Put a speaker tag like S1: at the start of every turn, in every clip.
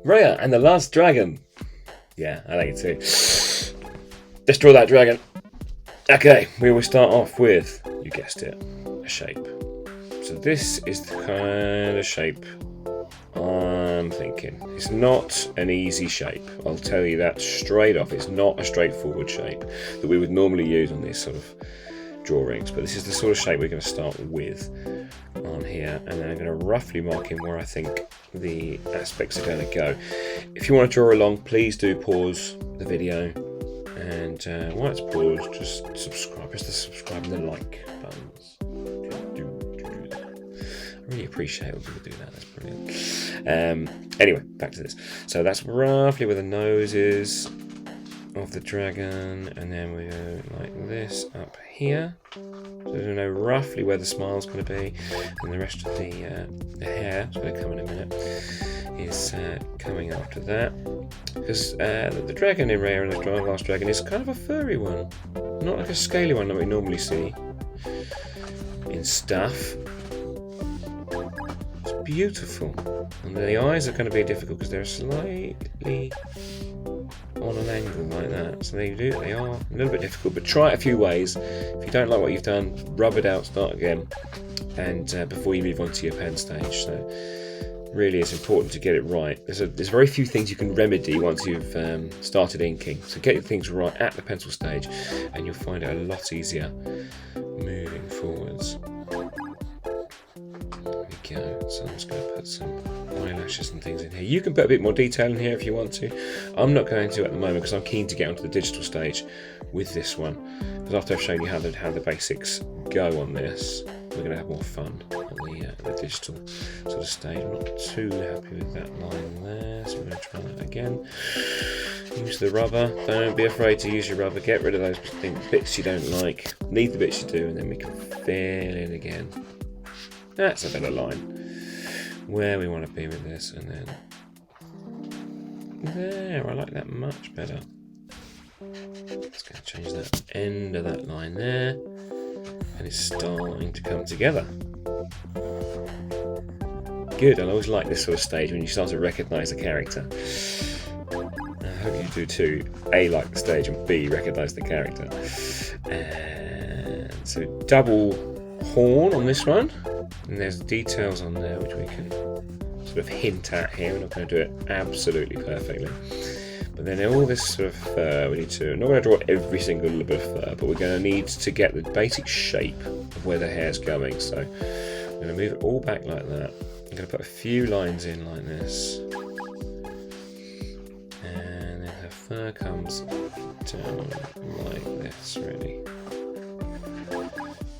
S1: Raya and the last dragon. Yeah, I like it too. Let's draw that dragon. Okay, we will start off with, you guessed it, a shape. So this is the kind of shape I'm thinking. It's not an easy shape. I'll tell you that straight off. It's not a straightforward shape that we would normally use on these sort of drawings, but this is the sort of shape we're going to start with on here, and then I'm going to roughly mark in where I think the aspects are going to go. If you want to draw along, please do pause the video, and while it's paused, just subscribe. Press the subscribe and the like buttons. I really appreciate when people do that. That's brilliant. Anyway, back to this. So that's roughly where the nose is of the dragon, and then we go like this up here. So we know roughly where the smile's going to be, and the rest of the hair, it's going to come in a minute, is coming after that. Because the dragon in Raya and the last dragon is kind of a furry one, not like a scaly one that we normally see in stuff. It's beautiful, and the eyes are going to be difficult because they're slightly on an angle like that, so they are a little bit difficult, but try it a few ways. If you don't like what you've done, rub it out, start again, and before you move on to your pen stage. So really it's important to get it right. There's very few things you can remedy once you've started inking, so get your things right at the pencil stage and you'll find it a lot easier moving forwards. There we go. So I'm just going to put some eyelashes and things in here. You can put a bit more detail in here if you want to. I'm not going to at the moment because I'm keen to get onto the digital stage with this one. Because after I've shown you how the basics go on this, we're going to have more fun on the digital sort of stage. I'm not too happy with that line there, so we're going to try that again. Use the rubber. Don't be afraid to use your rubber. Get rid of those bits you don't like. Leave the bits you do, and then we can fill in again. That's a better line. Where we want to be with this, and then there, I like that much better. Let's go change that end of that line there, and it's starting to come together. Good. I always like this sort of stage when you start to recognise the character. I hope you do too. A, like the stage, and B, recognise the character. And so double horn on this one. And there's details on there which we can sort of hint at here. We're not going to do it absolutely perfectly. But then all this sort of fur we need to... I'm not going to draw every single little bit of fur, but we're going to need to get the basic shape of where the hair's going. So I'm going to move it all back like that. I'm going to put a few lines in like this. And then her fur comes down like this, really.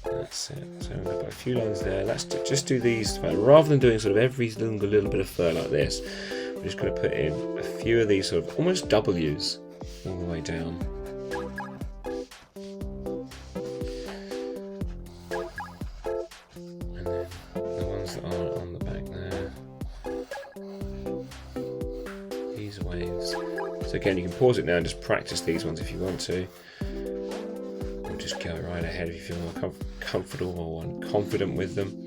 S1: That's it. So I'm going to put a few lines there. Let's just do these. Rather than doing sort of every single little bit of fur like this, we're just going to put in a few of these sort of almost W's all the way down. And then the ones that are on the back there. These waves. So again, you can pause it now and just practice these ones if you want to. Just go right ahead if you feel more comfortable or confident with them.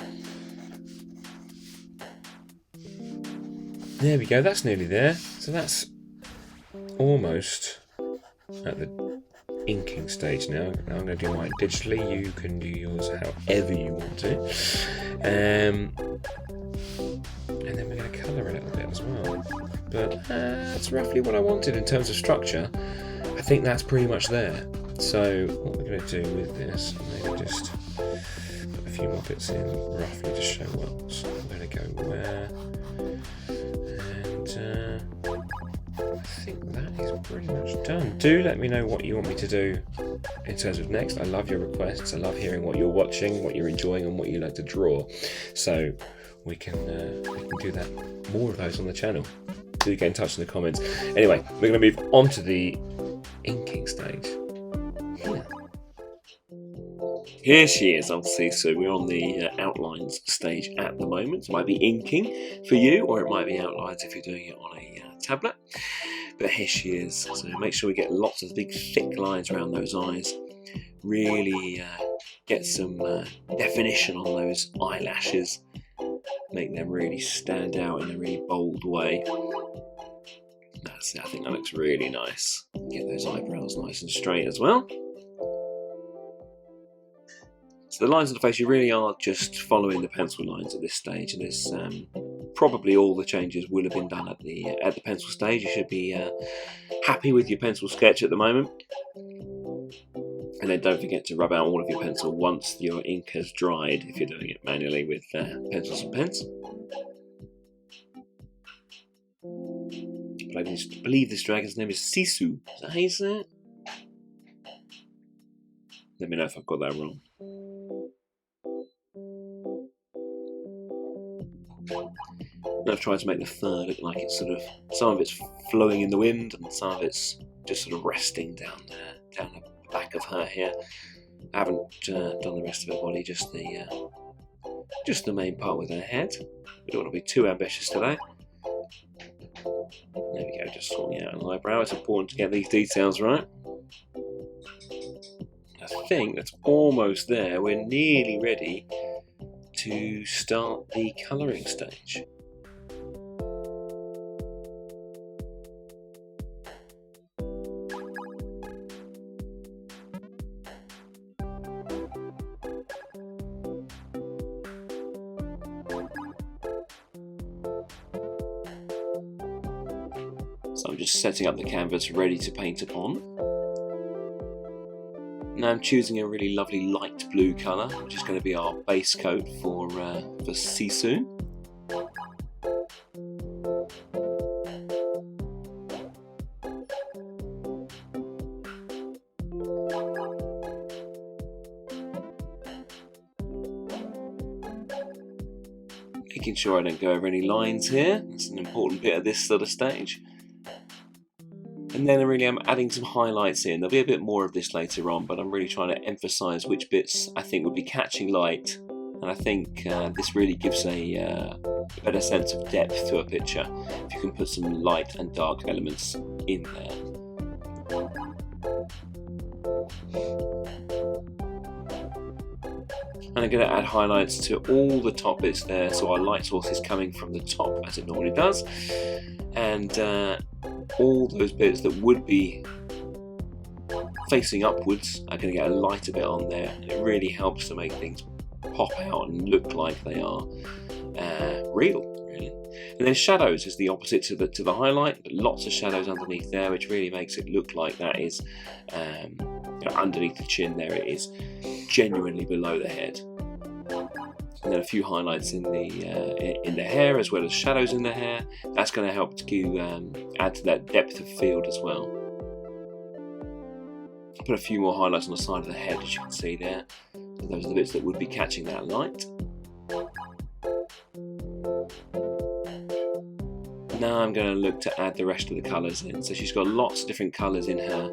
S1: There we go, that's nearly there. So that's almost at the inking stage now. Now I'm going to do mine digitally. You can do yours however you want to. And then we're going to colour it a little bit as well. But that's roughly what I wanted in terms of structure. I think that's pretty much there. So what we're going to do with this, maybe just put a few more bits in roughly to show what's going to go where. And I think that is pretty much done. Do let me know what you want me to do in terms of next. I love your requests. I love hearing what you're watching, what you're enjoying, and what you like to draw. So we can do that. More of those on the channel. Do get in touch in the comments. Anyway, we're going to move on to the inking stage. Here she is, obviously, so we're on the outlines stage at the moment. It might be inking for you, or it might be outlines if you're doing it on a tablet. But here she is, so make sure we get lots of big thick lines around those eyes. Really get some definition on those eyelashes. Make them really stand out in a really bold way. That's it, I think that looks really nice. Get those eyebrows nice and straight as well. So the lines of the face, you really are just following the pencil lines at this stage, and it's probably all the changes will have been done at the pencil stage. You should be happy with your pencil sketch at the moment. And then don't forget to rub out all of your pencil once your ink has dried, if you're doing it manually with pencils and pens. But I believe this dragon's name is Sisu. Is that how you say it? Let me know if I've got that wrong. And I've tried to make the fur look like it's sort of, some of it's flowing in the wind and some of it's just sort of resting down the back of her here. I haven't done the rest of her body, just the main part with her head. We don't want to be too ambitious today. There we go, just sorting out an eyebrow. It's important to get these details right. I think that's almost there. We're nearly ready to start the colouring stage. So I'm just setting up the canvas ready to paint upon. Now I'm choosing a really lovely light blue colour, which is going to be our base coat for Sisu. Making sure I don't go over any lines here. That's an important bit at this sort of stage. And then I'm adding some highlights in. There'll be a bit more of this later on, but I'm really trying to emphasise which bits I think would be catching light. And I think this really gives a better sense of depth to a picture if you can put some light and dark elements in there. And I'm going to add highlights to all the top bits there, so our light source is coming from the top as it normally does. And all those bits that would be facing upwards are going to get a lighter bit on there, and it really helps to make things pop out and look like they are real, really. And then shadows is the opposite to the highlight. Lots of shadows underneath there, which really makes it look like that is underneath the chin there. It is genuinely below the head. And then a few highlights in the hair, as well as shadows in the hair. That's going to help to add to that depth of field as well. Put a few more highlights on the side of the head, as you can see there. And those are the bits that would be catching that light. Now I'm going to look to add the rest of the colours in. So she's got lots of different colours in her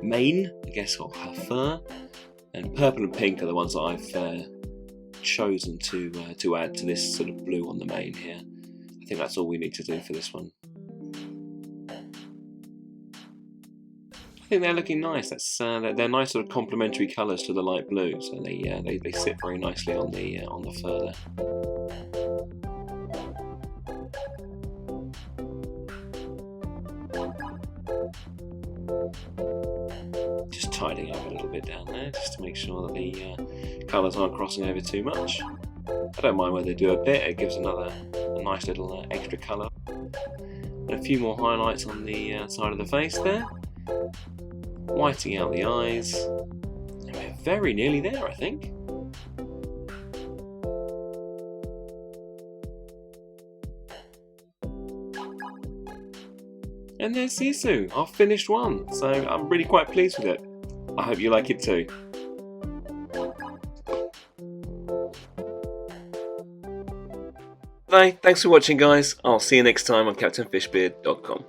S1: mane, I guess, or her fur. And purple and pink are the ones that I've chosen to add to this sort of blue on the mane here. I think that's all we need to do for this one. I think they're looking nice. They're nice sort of complementary colours to the light blue, so they sit very nicely on the fur there. Just tidying up a little bit down there, just to make sure that the colours aren't crossing over too much. I don't mind when they do a bit, it gives a nice little extra colour. And a few more highlights on the side of the face there. Whiting out the eyes. And we're very nearly there, I think. And there's Sisu, our finished one. So I'm really quite pleased with it. I hope you like it too. Bye, thanks for watching guys. I'll see you next time on CaptainFishbeard.com.